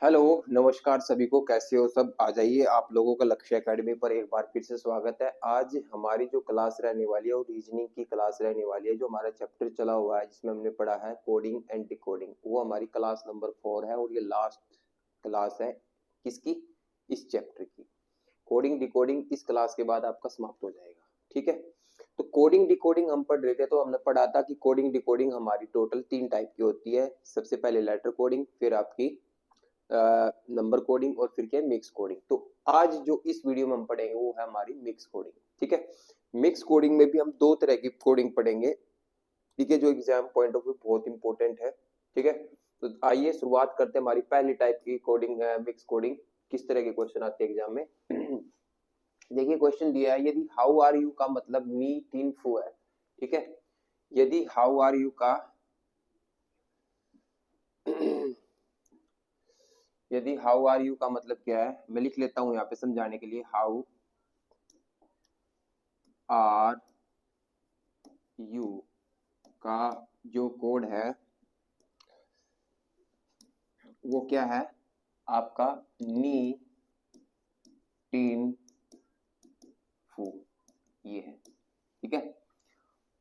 Hello. नमस्कार सभी को, कैसे हो सब? आ जाइए, आप लोगों का लक्ष्य एकेडमी पर एक बार फिर से स्वागत है। आज हमारी जो क्लास रहने वाली है वो रीजनिंग की क्लास रहने वाली है। जो हमारा चैप्टर चला हुआ है जिसमें हमने पढ़ा है कोडिंग एंड डिकोडिंग, वो हमारी क्लास नंबर 4 है और ये लास्ट क्लास है किसकी? इस चैप्टर की। कोडिंग डिकोडिंग इस क्लास के बाद आपका समाप्त हो जाएगा, ठीक है। तो कोडिंग डिकोडिंग हम पढ़ रहे थे, तो हमने पढ़ा था कि कोडिंग डिकोडिंग हमारी टोटल 3 टाइप की होती है। सबसे पहले लेटर कोडिंग, फिर आपकी नंबर कोडिंग, और फिर क्या है, मिक्स कोडिंग। तो आज जो इस वीडियो में हम पढ़ेंगे वो है हमारी मिक्स कोडिंग, ठीक है। मिक्स कोडिंग में भी हम 2 तरह की कोडिंग पढ़ेंगे, ठीक है, जो एग्जाम पॉइंट ऑफ व्यू बहुत इंपॉर्टेंट है, ठीक है। तो आइए शुरुआत करते हैं। हमारी पहली टाइप की कोडिंग है मिक्स कोडिंग। किस तरह के क्वेश्चन आते हैं एग्जाम में? देखिए, क्वेश्चन दिया है, यदि हाउ आर यू का मतलब मी टीन फू है, ठीक है। यदि हाउ आर यू का यदि हाउ आर यू का मतलब क्या है, मैं लिख लेता हूं यहाँ पे समझाने के लिए। हाउ आर यू का जो कोड है वो क्या है आपका? नी टीन फू, ये है, ठीक है।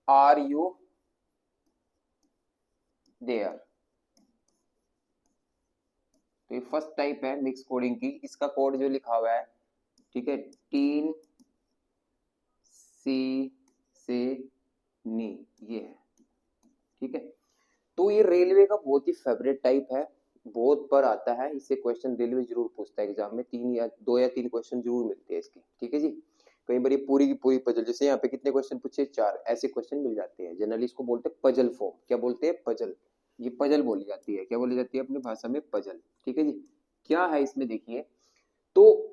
आर यू देयर, तो ये फर्स्ट टाइप है मिक्स कोडिंग की। इसका कोड जो लिखा हुआ है, ठीक है, टीन सी से नी, ये है, ठीक है। तो ये रेलवे का बहुत ही फेवरेट टाइप है, बहुत बार आता है। इससे क्वेश्चन रेलवे जरूर पूछता है एग्जाम में, 2 या 3 क्वेश्चन जरूर मिलते हैं इसके, ठीक है जी। कई बार ये पूरी की पूरी पजल, जैसे यहाँ पे कितने क्वेश्चन पूछे, 4 ऐसे क्वेश्चन मिल जाते हैं। जनरली इसको बोलते हैं पजल फॉर्म। क्या बोलते हैं? पजल। ये पजल बोली जाती है। क्या बोली जाती है अपनी भाषा में? पजल, ठीक है जी। क्या है इसमें देखिए, तो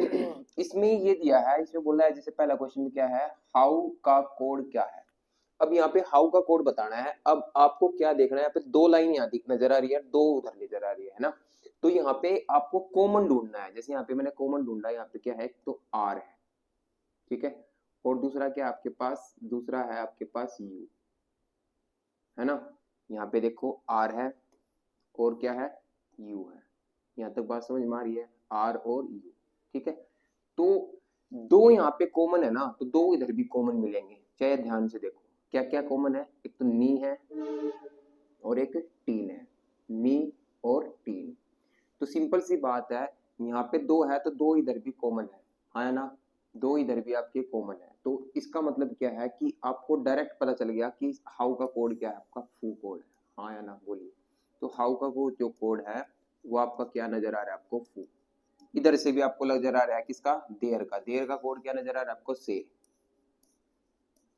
इसमें ये दिया है, इसमें बोला है, जैसे पहला क्वेश्चन में क्या है, हाउ का कोड क्या है। अब यहाँ पे हाउ का कोड बताना है। अब आपको क्या देखना है, यहाँ पे 2 लाइन यहाँ नजर आ रही है, 2 उधर नजर आ रही है ना। तो यहाँ पे आपको कॉमन ढूंढना है। जैसे यहाँ पे मैंने कॉमन ढूंढा, यहाँ पे क्या है, तो आर है, ठीक है। और दूसरा क्या है आपके पास? दूसरा है आपके पास यू, है ना। यहाँ पे देखो आर है और क्या है, यू है। यहाँ तक बात समझ में आ रही है? आर और यू, ठीक है। तो 2 यहाँ पे कॉमन है ना, तो 2 इधर भी कॉमन मिलेंगे। चाहे ध्यान से देखो क्या क्या कॉमन है। एक तो नी है और एक टीन है। नी और टीन, तो सिंपल सी बात है, यहाँ पे 2 है तो 2 इधर भी कॉमन है ना। 2 इधर भी आपके कॉमन है। तो इसका मतलब क्या है कि आपको डायरेक्ट पता चल गया कि हाउ का कोड क्या है आपका? फू कोड है, हाँ या ना बोलिए। तो हाउ का वो जो कोड है वो आपका क्या नजर आ रहा है आपको? फू। इधर से भी आपको नजर आ रहा है किसका? देयर का। देयर का कोड क्या नजर आ रहा है आपको? से।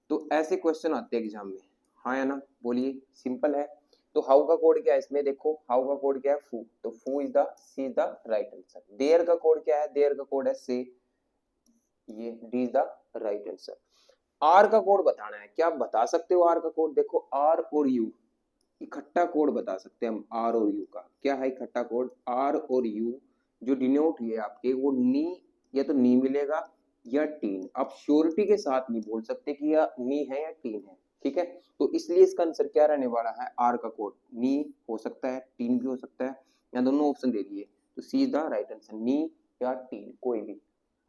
तो ऐसे क्वेश्चन आते हैं एग्जाम में, हाँ या ना बोलिए। सिंपल है। तो हाउ का कोड क्या है इसमें? देखो हाउ का कोड क्या है? फू। तो foo is the C, the right answer. There का कोड क्या है? देयर का कोड है से, ये D is the right answer. R का कोड बताना है। क्या आप बता सकते हो आर का कोड? देखो आर और यू इकट्ठा कोड बता सकते हैं हम। आर और यू का क्या है इकट्ठा कोड? आर और यू जो डिनोट हुए आपके, वो नी, या तो नी मिलेगा या टीन। आप श्योरिटी के साथ नहीं बोल सकते कि या नी है या टीन है, ठीक है। तो इसलिए इसका आंसर क्या रहने वाला है? आर का कोड नी हो सकता है, टीन भी हो सकता है, या दोनों ऑप्शन दे दिए। तो सी इज द राइट आंसर, नी या टीन कोई भी।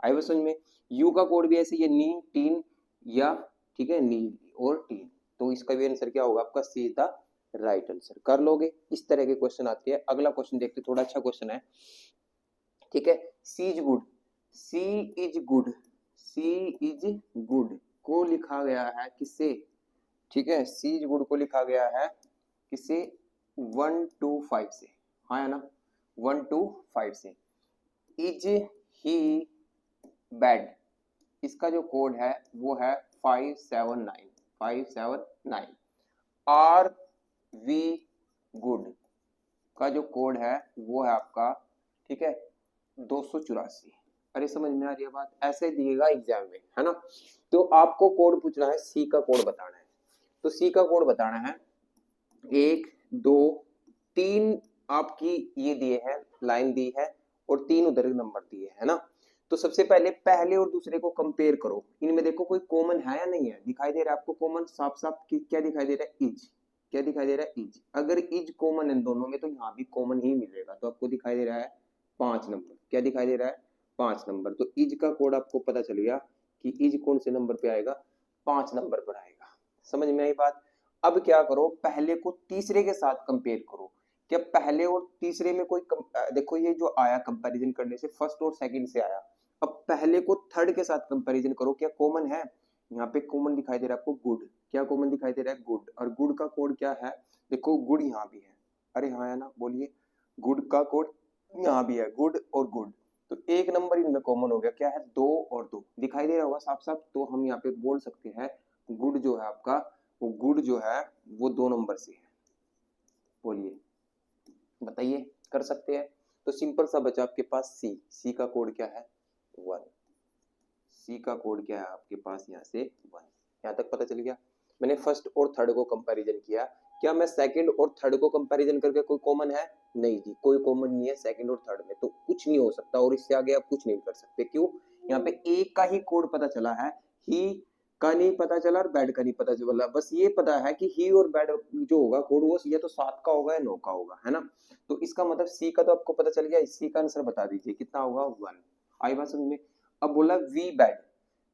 आई वो समझ में? यू का कोड भी ऐसे, ये नी टीन या, ठीक है, नी और टीन। तो इसका भी आंसर क्या होगा आपका? सी इज द राइट आंसर। कर लोगे? इस तरह के क्वेश्चन आते हैं। अगला क्वेश्चन देखते, थोड़ा अच्छा क्वेश्चन है, ठीक है। C is good, C is good, C is good को लिखा गया है किससे? ठीक है, सी इज गुड को लिखा गया है किससे? 1 to 5 से, हाँ है ना, 1 to 5 से। इज ही बैड, इसका जो कोड है वो है 579, 579। आर वी गुड का जो कोड है वो है आपका, ठीक है, 284। अरे समझ में आ रही है बात? ऐसे दिएगा एग्जाम में, है ना। तो आपको कोड पूछना है, सी का कोड बताना है। तो सी का कोड बताना है, 1 2 3 आपकी ये दिए हैं, लाइन दी है, और 3 उधर नंबर दिए है ना। तो सबसे पहले पहले और दूसरे को कंपेयर करो। इनमें देखो कोई कॉमन है या नहीं है? दिखाई दे रहा है आपको कॉमन साफ साफ? क्या दिखाई दे रहा है? इज। क्या दिखाई दे रहा है? इज। अगर इज कॉमन है दोनों में तो यहाँ भी कॉमन ही मिलेगा। तो आपको दिखाई दे रहा है 5 नंबर। क्या दिखाई दे रहा है? 5 नंबर। तो इज का कोड आपको पता चल गया कि इज कौन से नंबर पे आएगा? 5 नंबर पर आएगा। समझ में आई बात? अब क्या करो, पहले को तीसरे के साथ कंपेयर करो। क्या पहले और तीसरे में कोई देखो ये जो आया कंपैरिजन करने से फर्स्ट और सेकंड से आया। अब पहले को थर्ड के साथ कंपैरिजन करो, क्या कॉमन है? यहाँ पे कॉमन दिखाई दे रहा है आपको गुड। क्या कॉमन दिखाई दे रहा है? गुड। और गुड का कोड क्या है? देखो गुड यहाँ भी है। अरे हाँ है ना, बोलिए। गुड का कोड यहाँ भी है, गुड और गुड। तो एक नंबर इनमें कॉमन हो गया। क्या है? 2 और 2 दिखाई दे रहा होगा साफ साफ। तो हम यहाँ पे बोल सकते हैं गुड जो है आपका, वो गुड जो है वो 2 नंबर से है। बोलिए, बताइए, कर सकते हैं? तो सिंपल सा बचा आपके पास सी। सी का कोड क्या है? 1। सी का कोड क्या है आपके पास? यहाँ से 1। यहाँ तक पता चल गया। मैंने फर्स्ट और थर्ड को कंपैरिजन किया। क्या मैं सेकंड और थर्ड को कंपैरिजन करके कोई कॉमन है? नहीं जी, कोई कॉमन नहीं है सेकंड और थर्ड में, तो कुछ नहीं हो सकता। और इससे आगे आप कुछ नहीं कर सकते। क्यों? यहाँ पे एक का ही कोड पता चला है, ही का नहीं पता चला और बैड का नहीं पता चला। बस ये पता है कि ही और बैड जो होगा कोड वो या तो 7 का होगा या 9 का होगा, है ना। तो इसका मतलब सी का तो आपको पता चल गया। सी का आंसर बता दीजिए कितना होगा? 1। आई बात समझ में? अब बोला वी बैड।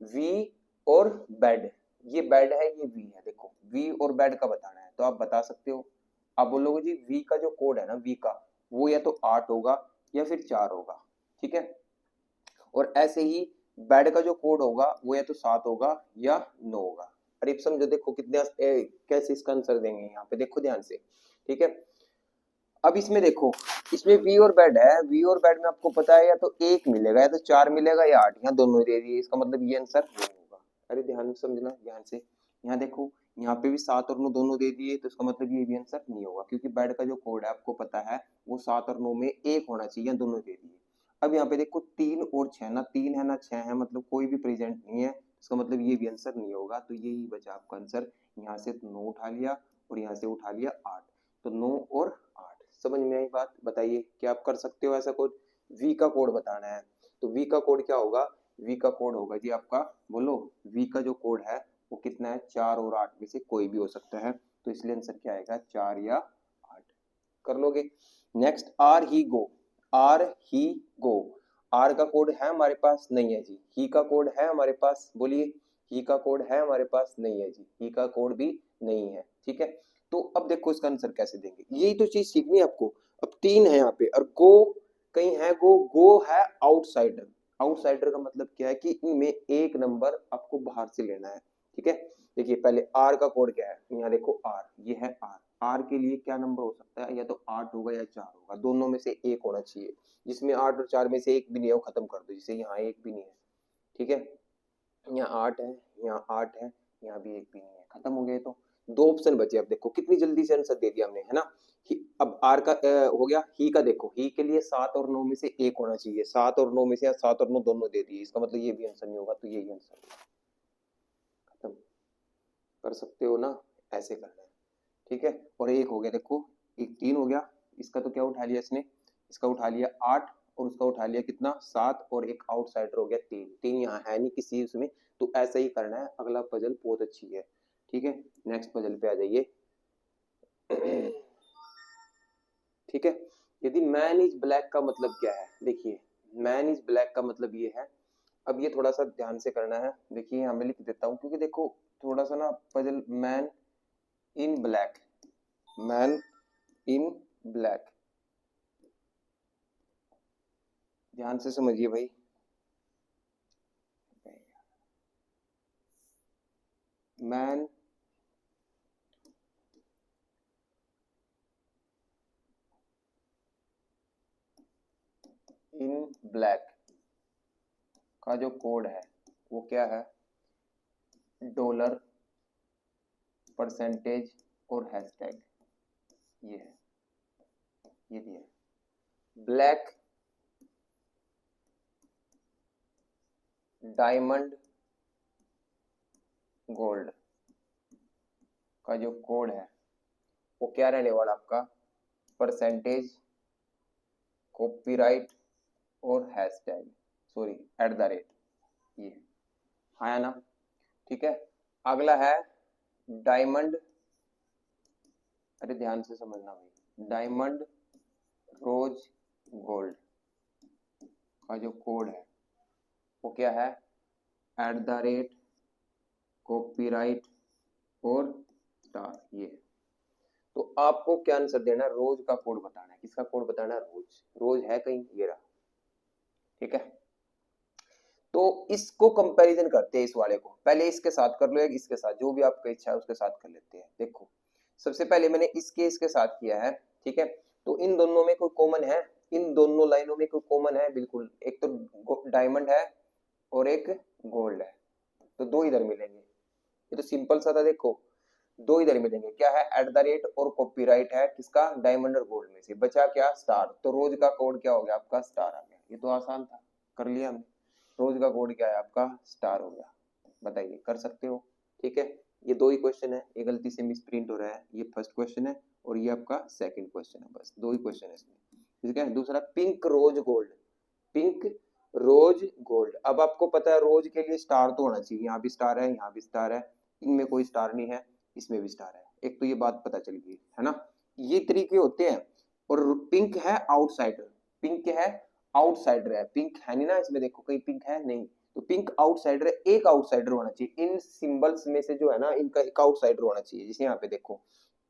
वी और बैड, ये बैड है ये वी है। देखो वी और बैड का बताना है तो आप बता सकते हो। आप बोलोगे जी वी का जो कोड है ना, वी का, वो या तो 8 होगा या फिर 4 होगा। ठीक है। और ऐसे ही बैड का जो कोड होगा वो या तो 7 होगा या 9 होगा। अरे समझो, देखो कितने कैसे इसका आंसर देंगे यहाँ पे, देखो ध्यान से। ठीक है। अब इसमें देखो, इसमें वी और बैड है। वी और बैड में आपको पता है या तो 1 मिलेगा या तो 4 मिलेगा या 8, यहाँ दोनों दे दिए। इसका मतलब ये आंसर नहीं होगा। अरे ध्यान से समझना, ध्यान से। यहाँ देखो, यहाँ पे भी 7 और 9 दोनों दे दिए, तो इसका मतलब ये भी आंसर नहीं होगा, क्योंकि बैड का जो कोड है आपको पता है वो 7 और 9 में 1 होना चाहिए, दोनों दे दिए। अब यहाँ पे देखो 3 और 6, ना 3 है ना 6 है, मतलब कोई भी प्रेजेंट नहीं है। इसका मतलब ये भी आंसर नहीं होगा। तो यही बचा आपका आंसर। यहाँ से 9 उठा लिया और यहाँ से उठा लिया 8। तो 9 और 8। समझ में आई बात? बताइए, क्या आप कर सकते हो ऐसा कोड? वी का कोड बताना है। तो वी का कोड क्या होगा? वी का कोड होगा जी आपका, बोलो। वी का जो कोड है वो कितना है? 4 और 8 में से कोई भी हो सकता है। तो इसलिए आंसर क्या आएगा? 4 या 8। कर लोगे? नेक्स्ट, आर ही गो। आर ही गो। आर का कोड है हमारे पास? नहीं है जी। ही का कोड है हमारे पास? बोलिए। ही का कोड है हमारे पास? नहीं है जी। ही का कोड भी नहीं है। ठीक है। तो अब देखो इसका आंसर कैसे देंगे, यही तो चीज सीखनी है आपको। अब 3 है यहाँ पे और गो कहीं है, गो है आउटसाइडर। आउटसाइडर का मतलब क्या है कि इनमें एक नंबर आपको बाहर से लेना है। ठीक है। देखिए पहले आर का कोड क्या है, यहाँ देखो आर, ये है आर। आर के लिए क्या नंबर हो सकता है? या तो 8 होगा या 4 होगा, दोनों में से एक होना चाहिए। जिसमें 8 और 4 में से एक भी नहीं है वो खत्म कर दो, जिसे यहाँ एक भी नहीं है। ठीक है। यहाँ 8 है, यहाँ 8 है, यहाँ भी एक भी नहीं है, खत्म हो गए। तो 2 ऑप्शन बचे। अब देखो कितनी जल्दी से आंसर दे दिया हमने, है ना। अब आर का हो गया। ही का देखो, ही के लिए 7 और 9 में से एक होना चाहिए। 7 और 9 में से, या 7 और 9 दोनों दे दिए, इसका मतलब ये भी आंसर नहीं होगा। तो यही आंसर होगा। खत्म। कर सकते हो ना, ऐसे करना है। ठीक है। और एक हो गया, देखो एक 3 हो गया। इसका तो क्या उठा लिया इसने? इसका उठा लिया 8 और उसका उठा लिया कितना? 7। और एक आउटसाइडर हो गया 3। 3 यहाँ है नहीं किसी उसमें। तो ऐसा ही करना है। अगला पजल बहुत अच्छी है। ठीक है। नेक्स्ट पजल पे आ जाइए। ठीक है। यदि मैन इज ब्लैक का मतलब क्या है? देखिए मैन इज ब्लैक का मतलब ये है। अब ये थोड़ा सा ध्यान से करना है। देखिए यहाँ मैं लिख देता हूँ, क्योंकि देखो थोड़ा सा ना puzzle, man in black, man in black, ध्यान से समझिए भाई। मैन इन ब्लैक का जो कोड है वो क्या है? डॉलर, परसेंटेज और हैशटैग। ये है, ये दिया है। ब्लैक डायमंड गोल्ड का जो कोड है वो क्या रहने वाला आपका? परसेंटेज, कॉपीराइट और हैशटैग, सॉरी @ ये आया ना। ठीक है। अगला है डायमंड, अरे ध्यान से समझना भाई, डायमंड रोज गोल्ड। का जो कोड है वो क्या है, @ कॉपीराइट और स्टार। ये तो आपको क्या आंसर देना है, रोज का कोड बताना है। किसका कोड बताना है, रोज। रोज है कहीं, ये रहा, ठीक है। तो इसको कंपैरिजन करते हैं, इस वाले को पहले इसके साथ कर लो, या इसके साथ, जो भी आपका इच्छा है उसके साथ कर लेते हैं। देखो सबसे पहले मैंने इसके साथ किया है, ठीक है। तो इन दोनों में कोई कॉमन है, इन दोनों लाइनों में कोई कॉमन है, बिल्कुल। एक तो डायमंड है और एक गोल्ड है, तो दो इधर मिलेंगे। ये तो सिंपल सा था, देखो दो इधर मिलेंगे। क्या है, @ और कॉपीराइट है किसका, डायमंड और गोल्ड में से। बचा क्या, स्टार। तो रोज का कोड क्या हो गया आपका, स्टार आ गया। ये तो आसान था, कर लिया हमने। रोज का कोड क्या है आपका, स्टार हो गया। बताइए, कर सकते हो, ठीक है। ये दो ही क्वेश्चन है, ये गलती से मिस प्रिंट हो रहा है। ये फर्स्ट क्वेश्चन है और ये आपका सेकंड क्वेश्चन है, बस दो ही क्वेश्चन है इसमें, ठीक है। दूसरा, pink rose gold. Pink rose gold. अब आपको पता है रोज के लिए स्टार तो होना चाहिए, यहाँ भी स्टार है, यहाँ भी स्टार है, इनमें कोई स्टार नहीं है, इसमें भी स्टार है। एक तो ये बात पता चल गई है ना। ये तरीके होते हैं। और पिंक है आउटसाइडर, पिंक है आउटसाइडर है, पिंक है नहीं ना इसमें, देखो कहीं पिंक है नहीं, तो पिंक आउटसाइडर है। एक आउटसाइडर होना चाहिए इन सिंबल्स में से, जो है ना, इनका एक आउटसाइडर होना चाहिए। जैसे यहाँ पे देखो,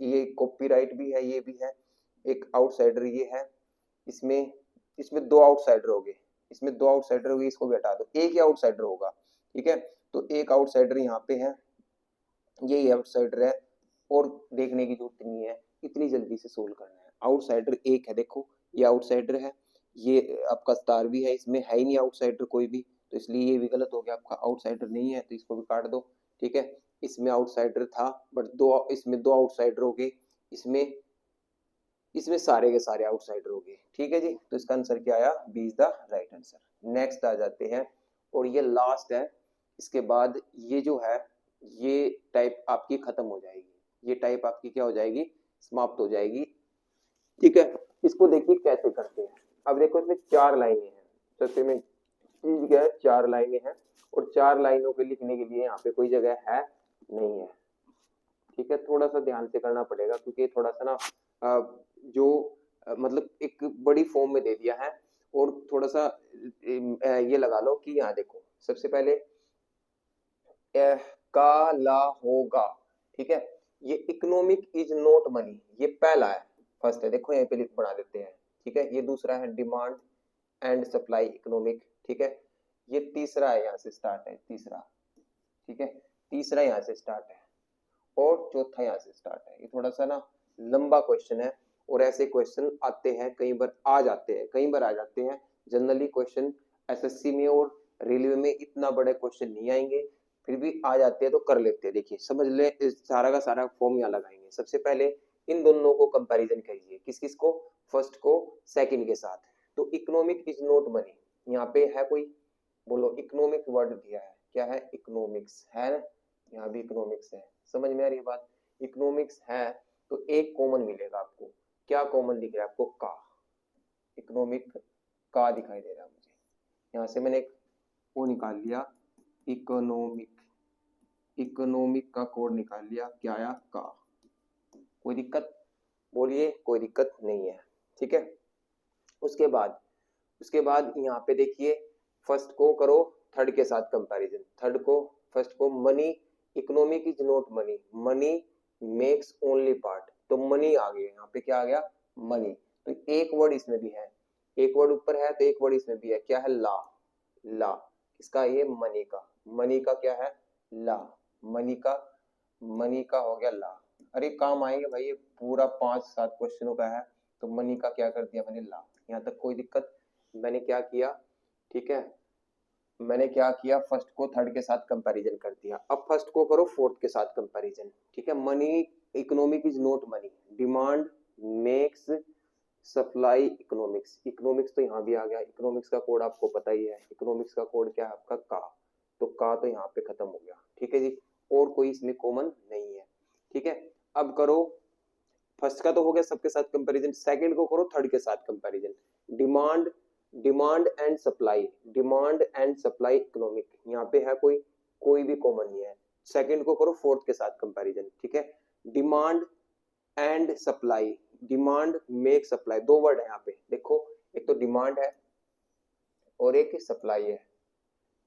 ये कॉपीराइट भी है, ये भी है, एक आउटसाइडर ये है। इसमें इसमें दो आउटसाइडर हो गए, इसमें दो आउटसाइडर हो गए, इसको भी हटा दो, एक ही आउटसाइडर होगा, ठीक है। तो एक आउटसाइडर यहाँ पे है, यही आउटसाइडर है, और देखने की जरूरत नहीं है, इतनी जल्दी से सोल्व करना है। आउटसाइडर एक है, देखो ये आउटसाइडर है, ये आपका स्टार भी है, इसमें है ही नहीं आउटसाइडर कोई भी, तो इसलिए ये भी गलत हो गया आपका, आउटसाइडर नहीं है, तो इसको भी काट दो, ठीक है। इसमें आउटसाइडर था, बट दो, इसमें दो आउटसाइडर हो गए, इसमें इसमें सारे के सारे आउटसाइडर हो गए, ठीक है जी। तो इसका आंसर क्या आया, B is the right answer. Next आ जाते हैं, और ये लास्ट है। इसके बाद ये जो है, ये टाइप आपकी खत्म हो जाएगी, ये टाइप आपकी क्या हो जाएगी, समाप्त हो जाएगी, ठीक है। इसको देखिए कैसे करते हैं। अब देखो इसमें चार लाइनें हैं, सबसे में चीज क्या है, चार लाइनें हैं, और चार लाइनों के लिखने के लिए यहाँ पे कोई जगह है नहीं है, ठीक है। थोड़ा सा ध्यान से करना पड़ेगा, क्योंकि थोड़ा सा ना जो मतलब एक बड़ी फॉर्म में दे दिया है, और थोड़ा सा ये लगा लो कि यहाँ देखो, सबसे पहले का ला होगा, ठीक है। ये इकोनॉमिक इज नॉट मनी, ये पहला है, फर्स्ट है, देखो यहाँ पे लिख बना देते हैं, ठीक है। ये दूसरा है डिमांड एंड सप्लाई इकोनॉमिक, ठीक है। ये तीसरा है, यहाँ से स्टार्ट है तीसरा, ठीक है। तीसरा यहाँ से स्टार्ट है, और चौथा यहाँ से स्टार्ट है। ये थोड़ा सा ना लंबा क्वेश्चन है, और ऐसे क्वेश्चन आते हैं, कई बार आ जाते हैं, कई बार आ जाते हैं। जनरली क्वेश्चन एसएससी में और रेलवे में इतना बड़े क्वेश्चन नहीं आएंगे, फिर भी आ जाते हैं तो कर लेते हैं। देखिए समझ ले, सारा का सारा फॉर्म यहाँ लगाएंगे। सबसे पहले इन दोनों को कंपैरिजन करिए, किस किस को, फर्स्ट को सेकंड के साथ। तो इकोनॉमिक इज नॉट मनी, यहाँ पे है कोई, बोलो इकोनॉमिक वर्ड दिया है, क्या है, इकोनॉमिक्स है ना, यहाँ भी इकोनॉमिक्स है, समझ में आ रही है बात। इकोनॉमिक्स है, तो एक कॉमन मिलेगा आपको, क्या कॉमन दिख रहा है आपको, का, इकोनॉमिक का दिखाई दे रहा है मुझे। यहाँ से मैंने एक वो निकाल लिया, इकोनॉमिक, इकोनॉमिक का कोड निकाल लिया, क्या आया, का। कोई दिक्कत, बोलिए, कोई दिक्कत नहीं है, ठीक है। उसके बाद यहाँ पे देखिए, फर्स्ट को करो थर्ड के साथ कंपैरिजन, थर्ड को फर्स्ट को, money, economic is not money, money makes only part, तो मनी आ गया यहाँ पे, क्या आ गया, मनी। तो एक वर्ड इसमें भी है, एक वर्ड ऊपर है, तो एक वर्ड इसमें भी है, क्या है, ला, ला, इसका ये मनी का, मनी का क्या है, ला, मनी का, मनी का हो गया ला। अरे काम आएंगे भाई, ये पूरा 5-7 क्वेश्चनों का है, तो मनी का क्या कर दिया मैंने, ला। यहाँ तक कोई दिक्कत, मैंने क्या किया, ठीक है, मैंने क्या किया, फर्स्ट को थर्ड के साथ कंपैरिजन कर दिया। अब फर्स्ट को करो फोर्थ के साथ कंपैरिजन, ठीक है। Money, economic is not money, demand makes supply economics, economics तो यहाँ भी आ गया, इकोनॉमिक्स का कोड आपको पता ही है, इकोनॉमिक्स का कोड क्या है आपका, का, तो का तो यहाँ पे खत्म हो गया, ठीक है जी। और कोई इसमें कॉमन नहीं है, ठीक है। अब करो, फर्स्ट का तो हो गया सबके साथ कंपैरिजन, सेकंड को करो थर्ड के साथ comparison. Demand, demand and supply, demand and supply economic, यहाँ पे है कोई, कोई भी कॉमन नहीं है। सेकंड को करो फोर्थ के साथ कंपैरिजन, ठीक है। Demand and supply, demand make supply, दो वर्ड है यहाँ पे, देखो एक तो डिमांड है और एक सप्लाई है,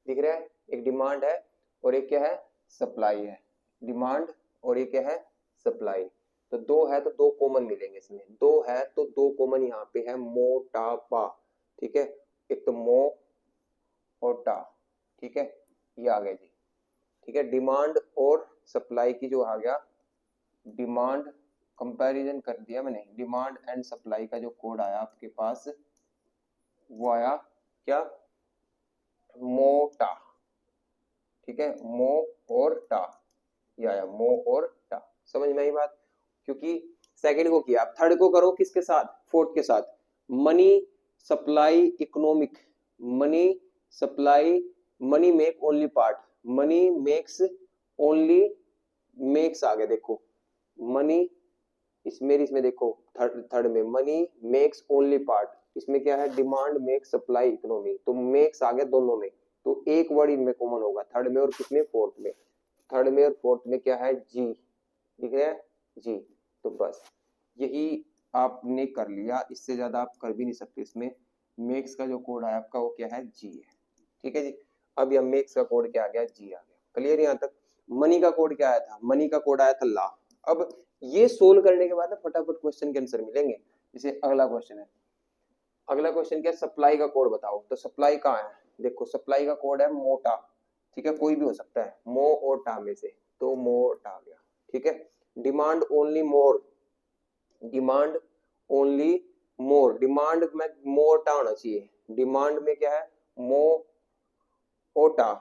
दिख रहा है, एक डिमांड है और एक क्या है, सप्लाई है, डिमांड और एक क्या है, सप्लाई। तो दो है तो दो कॉमन मिलेंगे इसमें, दो है तो दो कॉमन यहाँ पे है, मोटापा, ठीक है, एक तो मो और टा, ठीक है, ये आ गया जी, ठीक है। डिमांड और सप्लाई की जो आ गया, डिमांड कंपैरिजन कर दिया मैंने, डिमांड एंड सप्लाई का जो कोड आया आपके पास वो आया क्या, मोटा, ठीक है, मो और टा, ये आया मो और टा, समझ में आई बात। क्योंकि सेकंड को किया, आप थर्ड को करो किसके साथ, फोर्थ के साथ, money supply economic, money supply, money make only part, money makes only, makes आ गया देखो, मनी इसमें देखो थर्ड में मनी मेक्स ओनली पार्ट, इसमें क्या है, डिमांड मेक सप्लाई इकोनॉमी, तो मेक्स आ गया दोनों में, तो एक वर्ड इनमें कॉमन होगा थर्ड में और किसमें, फोर्थ में, थर्ड में और फोर्थ में क्या है, जी, दिख रहा है जी। तो बस यही आपने कर लिया, इससे ज्यादा आप कर भी नहीं सकते इसमें। मेक्स का जो कोड है आपका वो क्या है, जी है, ठीक है जी। अब यह मेक्स का कोड क्या आ गया, जी आ गया, क्लियर यहाँ तक। मनी का कोड क्या आया था, मनी का कोड आया था ला। अब ये सोल्व करने के बाद ना फटाफट क्वेश्चन के आंसर मिलेंगे। जैसे अगला क्वेश्चन है, अगला क्वेश्चन क्या है, सप्लाई का कोड बताओ, तो सप्लाई कहाँ है, देखो सप्लाई का कोड है मोटा, ठीक है, कोई भी हो सकता है, मो और टा में से, तो मोटा आ गया, ठीक है। डिमांड ओनली मोर, डिमांड ओनली मोर, डिमांड में मोर टा होना चाहिए, डिमांड में क्या है, मो ओटा,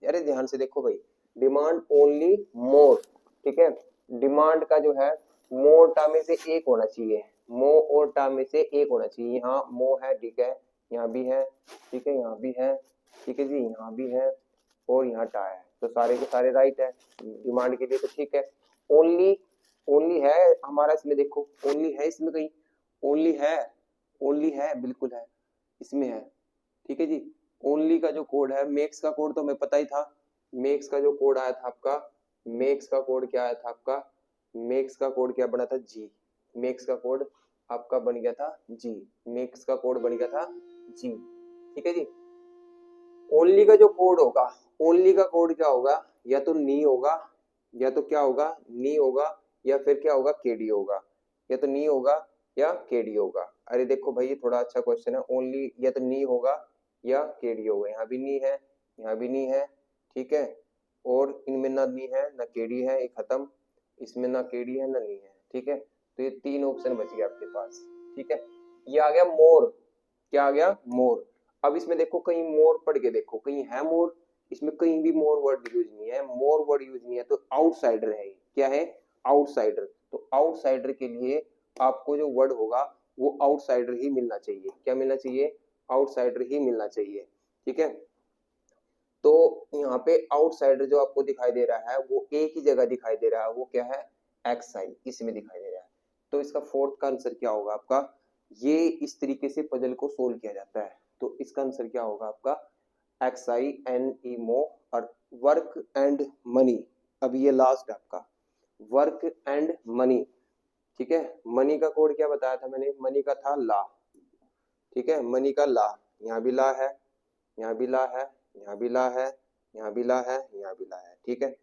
अरे ध्यान से देखो भाई, डिमांड ओनली मोर, ठीक है, डिमांड का जो है मोर टा में से एक होना चाहिए, मो और टा में से एक होना चाहिए, यहाँ मो है, ठीक है, यहाँ भी है, ठीक है, यहाँ भी है, ठीक है जी, यहाँ भी है और यहाँ टा है, तो सारे के सारे राइट है डिमांड के लिए, तो ठीक है। ओनली, ओनली है हमारा इसमें, देखो ओनली है इसमें कहीं, ओनली है, ओनली है बिल्कुल है, इसमें है, ठीक है जी। ओनली का जो कोड है, मेक्स का कोड तो हमें पता ही था, मेक्स का जो कोड आया था आपका, मेक्स का कोड क्या आया था आपका, मेक्स का कोड क्या बना था, जी, मेक्स का कोड आपका बन गया था जी, मेक्स का कोड बन गया था जी, ठीक है जी। ओनली का जो कोड होगा, ओनली का कोड क्या होगा, या तो नी होगा, या तो क्या होगा, नी होगा, या फिर क्या होगा, केडी होगा, या तो नी होगा या केडी होगा। अरे देखो भाई ये थोड़ा अच्छा क्वेश्चन है, ओनली या तो नी होगा या केडी होगा, यहाँ भी नी है, यहाँ भी नी है, ठीक है, और इनमें ना नी है ना केडी है, ये खत्म, इसमें ना केडी है ना नी है, ठीक है, तो ये तीन ऑप्शन बच गए आपके पास, ठीक है। ये आ गया मोर, क्या आ गया, मोर। अब इसमें देखो कहीं मोर पढ़ के देखो, कहीं है मोर, इसमें कहीं भी मोर वर्ड यूज नहीं है, मोर वर्ड यूज नहीं है, तो आउटसाइडर है, क्या है, आउटसाइडर। तो आउटसाइडर के लिए आपको जो वर्ड होगा वो आउटसाइडर ही मिलना चाहिए, क्या मिलना चाहिए, आउटसाइडर ही मिलना चाहिए, ठीक है। तो यहाँ पे आउटसाइडर जो आपको दिखाई दे रहा है वो एक ही जगह दिखाई दे रहा है, वो क्या है, एक्स साइन, इसमें दिखाई दे रहा है। तो इसका फोर्थ का आंसर क्या होगा आपका, ये इस तरीके से पजल को सोल्व किया जाता है, तो इसका आंसर क्या होगा आपका, एक्स आई एन ई मो और वर्क एंड मनी। अब ये लास्ट है आपका, वर्क एंड मनी, ठीक है। मनी का कोड क्या बताया था मैंने, मनी का था ला, ठीक है, मनी का ला, यहाँ भी ला है, यहाँ भी ला है, यहाँ भी ला है, यहाँ भी ला है, यहाँ भी ला है, ठीक है।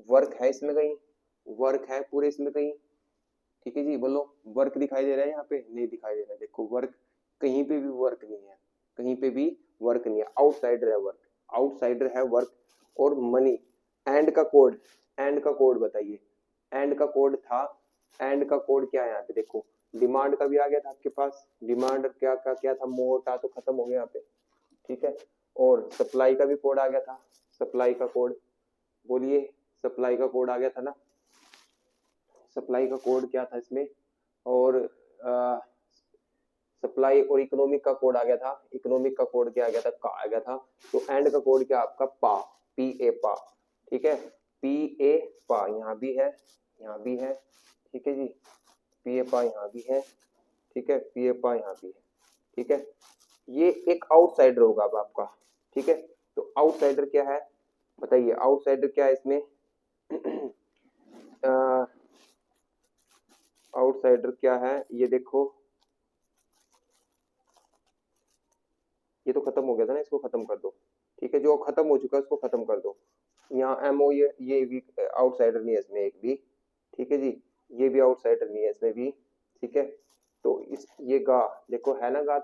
वर्क है इसमें कहीं, वर्क है पूरे इसमें कहीं, ठीक है जी, बोलो वर्क दिखाई दे रहा है यहाँ पे, नहीं दिखाई दे रहा है, देखो वर्क कहीं पे भी वर्क नहीं है, कहीं पे भी वर्क नहीं है, आउटसाइडर है वर्क, आउटसाइडर है वर्क। और मनी, एंड का कोड, एंड का कोड बताइए, एंड का कोड था, एंड का कोड क्या है यहाँ पे देखो, डिमांड का भी आ गया था आपके पास, डिमांड क्या था, मोटा, तो खत्म हो गया यहाँ पे, ठीक है। और सप्लाई का भी कोड आ गया था, सप्लाई का कोड, बोलिए सप्लाई का कोड आ गया था ना, सप्लाई का कोड क्या था इसमें, और सप्लाई और इकोनॉमिक का कोड आ गया था, इकोनॉमिक का कोड क्या आ गया था, का आ गया था। तो एंड का कोड क्या आपका, पा, पी ए पा, ठीक है, पी ए पा, यहाँ भी है, यहाँ भी है, ठीक है जी, पी ए पा यहाँ भी है, ठीक है, पी ए पा यहाँ भी है, ठीक है। ये एक आउटसाइडर होगा अब आपका, ठीक है। तो आउटसाइडर क्या है बताइए, आउटसाइडर क्या है इसमें आउटसाइडर क्या है, ये देखो, ये तो खत्म हो गया था ना, इसको खत्म कर दो। ठीक है, जो खत्म हो चुका है उसको खत्म कर दो। यहाँ एमओ ये भी आउटसाइडर नहीं है इसमें एक भी। ठीक है जी, ये भी आउटसाइडर नहीं है इसमें भी। ठीक है, तो इस ये गा देखो है ना, गा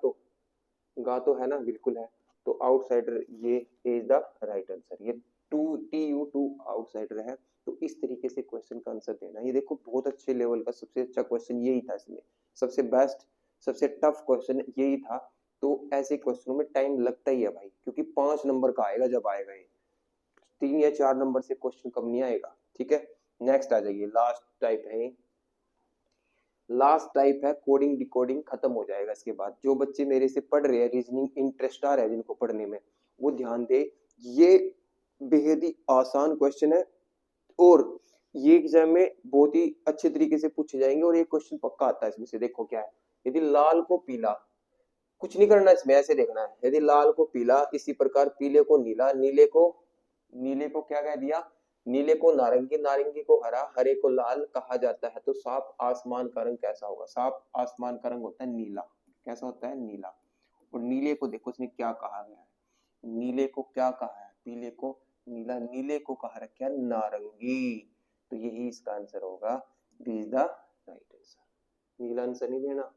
तो है ना, बिल्कुल है। तो आउटसाइडर ये इज द राइट आंसर। ये टू आउटसाइडर है। तो इस तरीके से क्वेश्चन का आंसर देना। ये देखो बहुत अच्छे लेवल का सबसे अच्छा क्वेश्चन यही था इसमें, सबसे बेस्ट सबसे टफ क्वेश्चन यही था। तो ऐसे क्वेश्चनों में टाइम लगता ही है भाई, क्योंकि 5 नंबर का आएगा जब आएगा ये, 3 या 4 नंबर से क्वेश्चन कम नहीं आएगा। ठीक है, नेक्स्ट आ जाइए, लास्ट टाइप है, लास्ट टाइप है कोडिंग डिकोडिंग, खत्म हो जाएगा इसके बाद। जो बच्चे मेरे से पढ़ रहे हैं रीजनिंग इंटरेस्ट आ रहा है जिनको पढ़ने में, वो ध्यान दे। ये बेहद ही आसान क्वेश्चन है और ये एग्जाम में बहुत ही अच्छे तरीके से पूछे जाएंगे और ये क्वेश्चन पक्का आता है इसमें से। देखो क्या है, यदि लाल को पीला, कुछ नहीं करना इसमें, ऐसे देखना है। यदि लाल को पीला, इसी प्रकार पीले को नीला, नीले को क्या कह दिया, नीले को नारंगी, नारंगी को हरा, हरे को लाल कहा जाता है। तो साफ आसमान का रंग कैसा होगा, साफ आसमान का रंग होता है नीला। कैसा होता है, नीला। और नीले को देखो इसमें क्या कहा गया है, नीले को क्या कहा है, पीले को नीला, नीले को कहा रखा है नारंगी। तो यही इसका आंसर होगा, B is the right answer. नीला आंसर नहीं देना।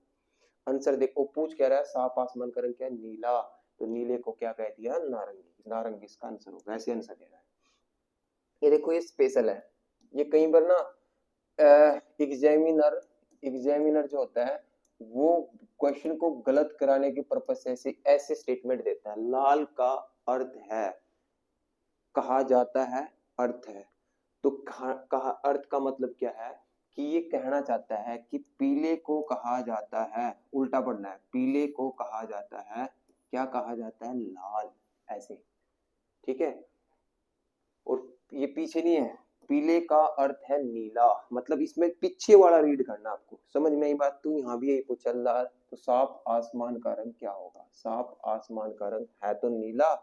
आंसर देखो पूछ कह रहा है साफ आसमान का रंग क्या है, नीला। तो नीले को क्या कह दिया, नारंगी, नारंगी इसका आंसर होगा। ऐसे आंसर देना है। ये देखो ये स्पेशल है, ये कई बार ना एग्जामिनर जो होता है वो क्वेश्चन को गलत कराने के पर्पज से ऐसे स्टेटमेंट देता है। लाल का अर्थ है, कहा जाता है, अर्थ है। तो कहा अर्थ का मतलब क्या है कि ये कहना चाहता है कि पीले को कहा जाता है, उल्टा पढ़ना है, पीले को कहा जाता है, क्या कहा जाता है, लाल, ऐसे। ठीक है, और ये पीछे नहीं है, पीले का अर्थ है नीला, मतलब इसमें पीछे वाला रीड करना आपको, समझ में आई बात। तो यहाँ भी यही पूछा लाल, तो साफ आसमान का रंग क्या होगा, साफ आसमान का रंग है तो नीला,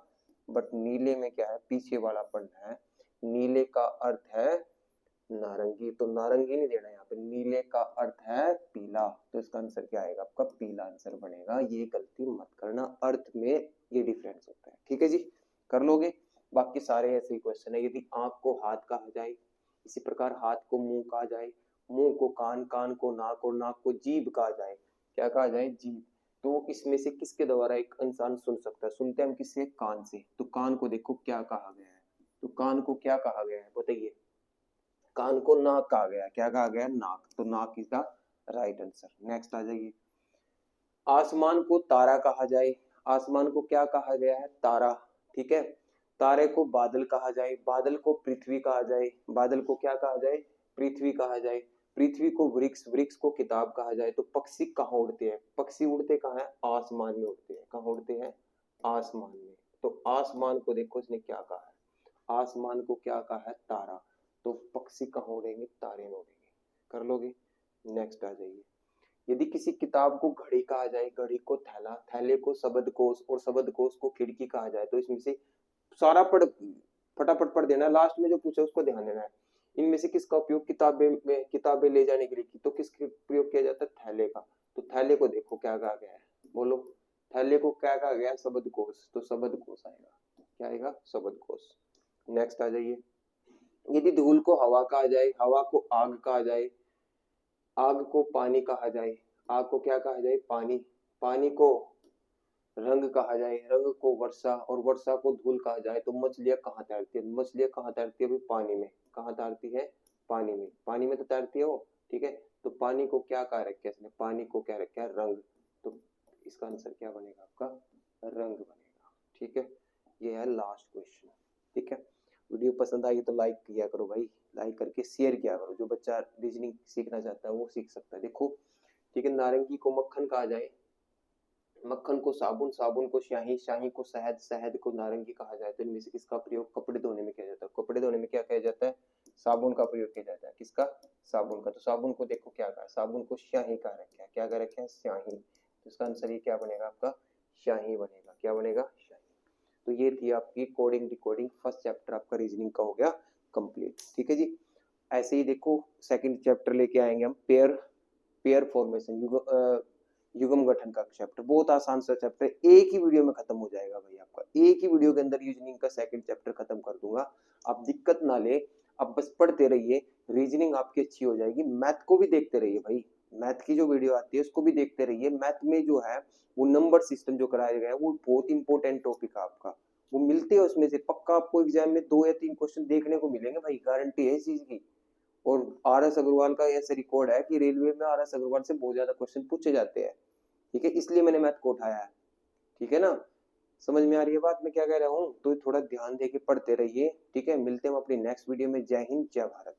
बट नीले में क्या है, पीछे वाला पढ़ना है। नीले का अर्थ है नारंगी, तो नारंगी नहीं देना यहाँ पे, नीले का अर्थ है पीला। तो इसका आंसर क्या आएगा आपका, पीला आंसर बनेगा। ये गलती मत करना, अर्थ में ये डिफरेंस होता है। ठीक है जी, कर लोगे। बाकी सारे ऐसे ही क्वेश्चन है। यदि आंख को हाथ कहा जाए, इसी प्रकार हाथ को मुंह कहा जाए, मुंह को कान, कान को नाक और नाक को जीभ कहा जाए, क्या कहा जाए, जीभ। तो इसमें से किसके द्वारा एक इंसान सुन सकता है, सुनते हैं हम किससे, कान से। तो कान को देखो क्या कहा गया है, तो कान को क्या कहा गया है बताइए, कान को नाक कहा गया, क्या कहा गया, नाक। तो नाक is the right answer. Next आ जाइए, आसमान को तारा कहा जाए, आसमान को क्या कहा गया है, तारा। ठीक है, तारे को बादल कहा जाए, बादल को पृथ्वी कहा जाए, बादल को क्या कहा जाए, पृथ्वी कहा जाए। पृथ्वी को वृक्ष, वृक्ष को किताब कहा जाए। तो पक्षी कहाँ उड़ते हैं, पक्षी उड़ते कहाँ है, आसमान में उड़ते हैं। कहाँ उड़ते हैं, आसमान में। तो आसमान को देखो इसने क्या कहा है, आसमान को क्या कहा है, तारा। तो पक्षी कहाँ उड़ेंगे, तारे में उड़ेंगे। कर लोगे। नेक्स्ट आ जाइए, यदि किसी किताब को घड़ी कहा जाए, घड़ी को थैला, थैले को शब्दकोश और शब्दकोश को खिड़की कहा जाए। तो इसमें से सारा फटाफट पढ़ देना, लास्ट में जो पूछा उसको ध्यान देना है। इनमें से किसका उपयोग किताबें ले जाने के लिए की, तो किसका प्रयोग किया जाता है, थैले का। तो थैले को देखो क्या कहा गया है, बोलो, थैले को क्या कहा गया है, शब्दकोश। तो शब्दकोश आएगा, क्या आएगा, शब्दकोश। नेक्स्ट आ जाइए, यदि धूल को हवा कहा जाए, हवा को आग कहा जाए, आग को पानी कहा जाए, आग को क्या कहा जाए, पानी, पानी को रंग कहा जाए, रंग को वर्षा और वर्षा को धूल कहा जाए। तो मछलियां कहाँ तैरती है, मछलियां कहाँ तैरती है, पानी में। कहाँ तैरती है, पानी में, पानी में तो तैरती है वो। ठीक है, तो पानी को क्या कहा रखा है इसने, पानी को क्या रखा है, रंग। तो इसका आंसर क्या बनेगा आपका, रंग बनेगा। ठीक है, ये है लास्ट क्वेश्चन। ठीक है, वीडियो पसंद आई तो लाइक किया करो भाई, लाइक करके शेयर किया करो। जो बच्चा रीजनिंग सीखना चाहता है वो सीख सकता है। देखो, ठीक है, नारंगी को मक्खन कहा जाए, मक्खन को साबुन, साबुन को स्याही, स्याही को शहद, शहद को नारंगी कहा जाए। तो इनमें से किसका प्रयोग कपड़े धोने में किया जाता है, कपड़े धोने में क्या किया जाता है, साबुन का प्रयोग किया जाता है। किसका, साबुन का। तो साबुन को देखो क्या कहा, साबुन को स्याही कहा रखा है, क्या कहा रखा है, स्याही। तो इसका आंसर ये क्या बनेगा आपका, स्याही बनेगा। क्या बनेगा, स्याही। तो ये थी आपकी कोडिंग डिकोडिंग, फर्स्ट चैप्टर आपका रीजनिंग का हो गया कंप्लीट। ठीक है जी, ऐसे ही देखो सेकंड चैप्टर लेके आएंगे हम, पेयर फॉर्मेशन, युग्म गठन का चैप्टर, बहुत आसान सा चैप्टर, एक ही वीडियो में खत्म हो जाएगा भाई आपका, एक ही वीडियो के अंदर रीजनिंग का सेकंड चैप्टर खत्म कर दूंगा। आप दिक्कत ना ले, आप बस पढ़ते रहिए, रीजनिंग आपकी अच्छी हो जाएगी। मैथ को भी देखते रहिए भाई, मैथ की जो वीडियो आती है उसको भी देखते रहिए। मैथ में जो है वो नंबर सिस्टम जो कराया गया है वो बहुत इंपॉर्टेंट टॉपिक है आपका, वो मिलते हैं उसमें से पक्का आपको एग्जाम में 2 या 3 क्वेश्चन देखने को मिलेंगे भाई, गारंटी है इस चीज की। और आर एस अग्रवाल का ऐसा रिकॉर्ड है कि रेलवे में आर एस अग्रवाल से बहुत ज्यादा क्वेश्चन पूछे जाते हैं। ठीक है, इसलिए मैंने मैथ को उठाया है। ठीक है ना, समझ में आ रही है बात मैं क्या कह रहा हूँ? तो थोड़ा ध्यान देके पढ़ते रहिए। ठीक है, मिलते हैं हम अपनी नेक्स्ट वीडियो में। जय हिंद, जय भारत।